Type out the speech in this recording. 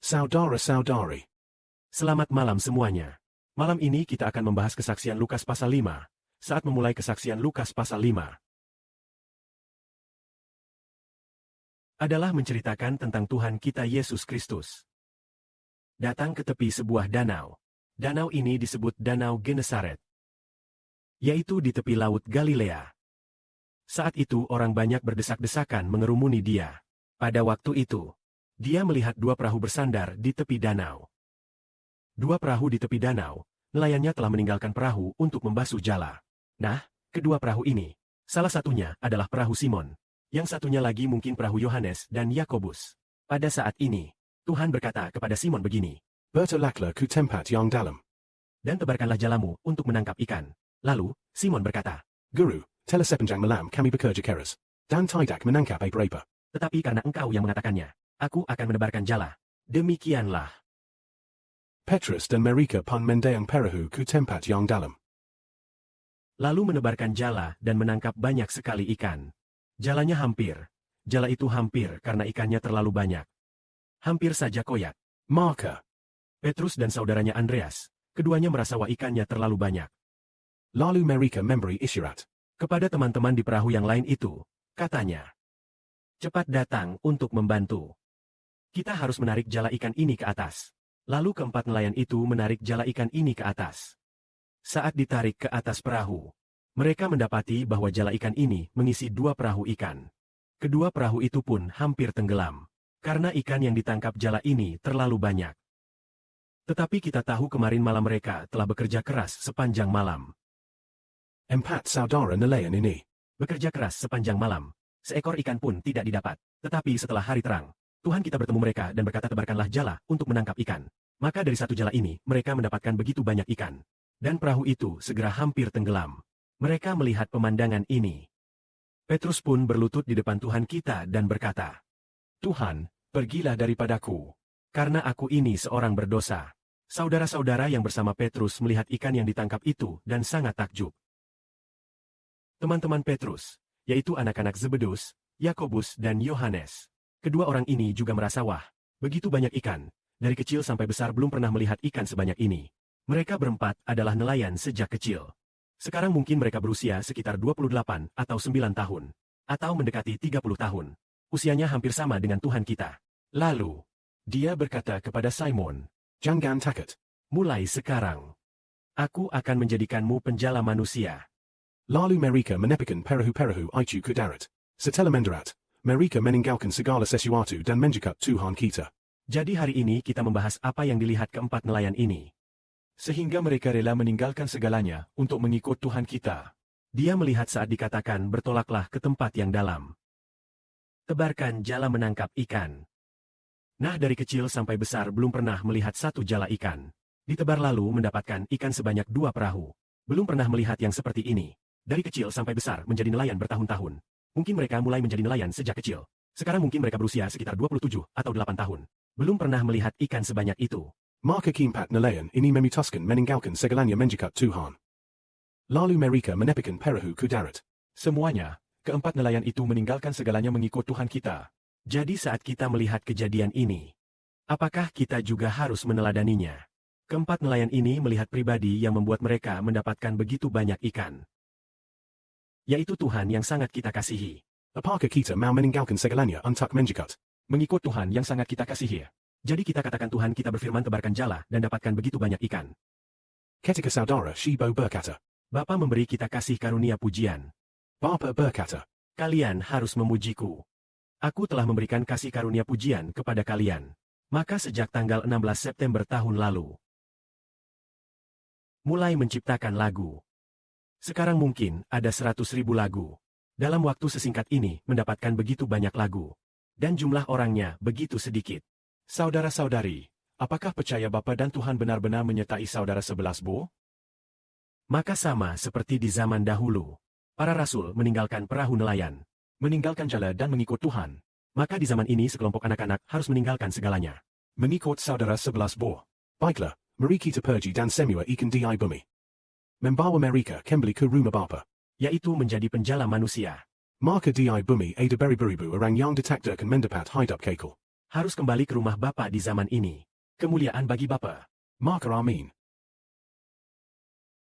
Saudara-saudari. Selamat malam semuanya. Malam ini kita akan membahas kesaksian Lukas pasal 5. Saat memulai kesaksian Lukas pasal 5 adalah menceritakan tentang Tuhan kita Yesus Kristus. Datang ke tepi sebuah danau. Danau ini disebut Danau Genesaret, yaitu di tepi laut Galilea. Saat itu orang banyak berdesak-desakan mengerumuni dia. Pada waktu itu, dia melihat dua perahu bersandar di tepi danau. Dua perahu di tepi danau, nelayannya telah meninggalkan perahu untuk membasuh jala. Nah, kedua perahu ini, salah satunya adalah perahu Simon. Yang satunya lagi mungkin perahu Yohanes dan Yakobus. Pada saat ini, Tuhan berkata kepada Simon begini, Bertolaklah ke tempat yang dalam. dan tebarkanlah jalamu untuk menangkap ikan. Lalu, Simon berkata, Guru, telah sepanjang malam kami bekerja keras. Dan tidak menangkap apa-apa. tetapi karena engkau yang mengatakannya, aku akan menebarkan jala. Demikianlah. Petrus dan mereka pun mendayung perahu ke tempat yang dalam. Lalu menebarkan jala dan menangkap banyak sekali ikan. Jalanya hampir. Jala itu hampir karena ikannya terlalu banyak. Hampir saja koyak. Maka, Petrus dan saudaranya Andreas, keduanya merasa wah ikannya terlalu banyak. lalu mereka memberi isyarat. Kepada teman-teman di perahu yang lain itu, katanya, cepat datang untuk membantu. Kita harus menarik jala ikan ini ke atas. Lalu keempat nelayan itu menarik jala ikan ini ke atas. Saat ditarik ke atas perahu, mereka mendapati bahwa jala ikan ini mengisi dua perahu ikan. Kedua perahu itu pun hampir tenggelam, karena ikan yang ditangkap jala ini terlalu banyak. Tetapi kita tahu kemarin malam mereka telah bekerja keras sepanjang malam. Empat saudara nelayan ini. Bekerja keras sepanjang malam. Seekor ikan pun tidak didapat. Tetapi setelah hari terang, Tuhan kita bertemu mereka dan berkata tebarkanlah jala untuk menangkap ikan. Maka dari satu jala ini, mereka mendapatkan begitu banyak ikan. Dan perahu itu segera hampir tenggelam. Mereka melihat pemandangan ini. Petrus pun berlutut di depan Tuhan kita dan berkata, Tuhan, pergilah daripadaku, karena aku ini seorang berdosa. Saudara-saudara yang bersama Petrus melihat ikan yang ditangkap itu dan sangat takjub. Teman-teman Petrus, yaitu anak-anak Zebedus, Yakobus dan Yohanes. Kedua orang ini juga merasa wah, begitu banyak ikan, dari kecil sampai besar belum pernah melihat ikan sebanyak ini. Mereka berempat adalah nelayan sejak kecil. Sekarang mungkin mereka berusia sekitar 28 atau 9 tahun. Atau mendekati 30 tahun. Usianya hampir sama dengan Tuhan kita. Lalu, dia berkata kepada Simon, Jangan takut. mulai sekarang, aku akan menjadikanmu penjala manusia. Lalu mereka menepikan perahu-perahu itu ke darat. Setelah mendarat, mereka meninggalkan segala sesuatu dan mendekat Tuhan kita. Jadi hari ini kita membahas apa yang dilihat keempat nelayan ini. Sehingga mereka rela meninggalkan segalanya untuk mengikut Tuhan kita. Dia melihat saat dikatakan bertolaklah ke tempat yang dalam. Tebarkan jala menangkap ikan. Nah dari kecil sampai besar belum pernah melihat satu jala ikan. Ditebar lalu mendapatkan ikan sebanyak 2 perahu. Belum pernah melihat yang seperti ini. Dari kecil sampai besar menjadi nelayan bertahun-tahun. Mungkin mereka mulai menjadi nelayan sejak kecil. Sekarang mungkin mereka berusia sekitar 27 atau 8 tahun. Belum pernah melihat ikan sebanyak itu. Maka keempat nelayan ini memutuskan meninggalkan segalanya mendekat Tuhan. Lalu mereka menepikan perahu ke darat. Semuanya, keempat nelayan itu meninggalkan segalanya mengikut Tuhan kita. Jadi saat kita melihat kejadian ini, apakah kita juga harus meneladaninya? Keempat nelayan ini melihat pribadi yang membuat mereka mendapatkan begitu banyak ikan. Yaitu Tuhan yang sangat kita kasihi. Apakah kita mau meninggalkan segalanya untuk mendekat? Mengikut Tuhan yang sangat kita kasihi. Jadi kita katakan Tuhan kita berfirman tebarkan jala dan dapatkan begitu banyak ikan. Ketika saudara Shibo berkata, Bapa memberi kita kasih karunia pujian. Bapa berkata, Kalian harus memujiku. Aku telah memberikan kasih karunia pujian kepada kalian. Maka sejak tanggal 16 September tahun lalu, mulai menciptakan lagu. Sekarang mungkin ada 100.000 lagu. Dalam waktu sesingkat ini mendapatkan begitu banyak lagu. Dan jumlah orangnya begitu sedikit. Saudara-saudari, apakah percaya Bapa dan Tuhan benar-benar menyertai saudara 11 Maka sama seperti di zaman dahulu. Para rasul meninggalkan perahu nelayan. Meninggalkan jala dan mengikut Tuhan. Maka di zaman ini sekelompok anak-anak harus meninggalkan segalanya. mengikut saudara 11 Baiklah, mari kita pergi dan semua ikan di bumi. Membawa mereka kembali ke rumah Bapa. Yaitu menjadi penjala manusia. Maka di bumi ada beribu-ribu orang yang ditakdirkan mendapat hidup kekal. Harus kembali ke rumah Bapa di zaman ini. Kemuliaan bagi Bapa. Marker Amin.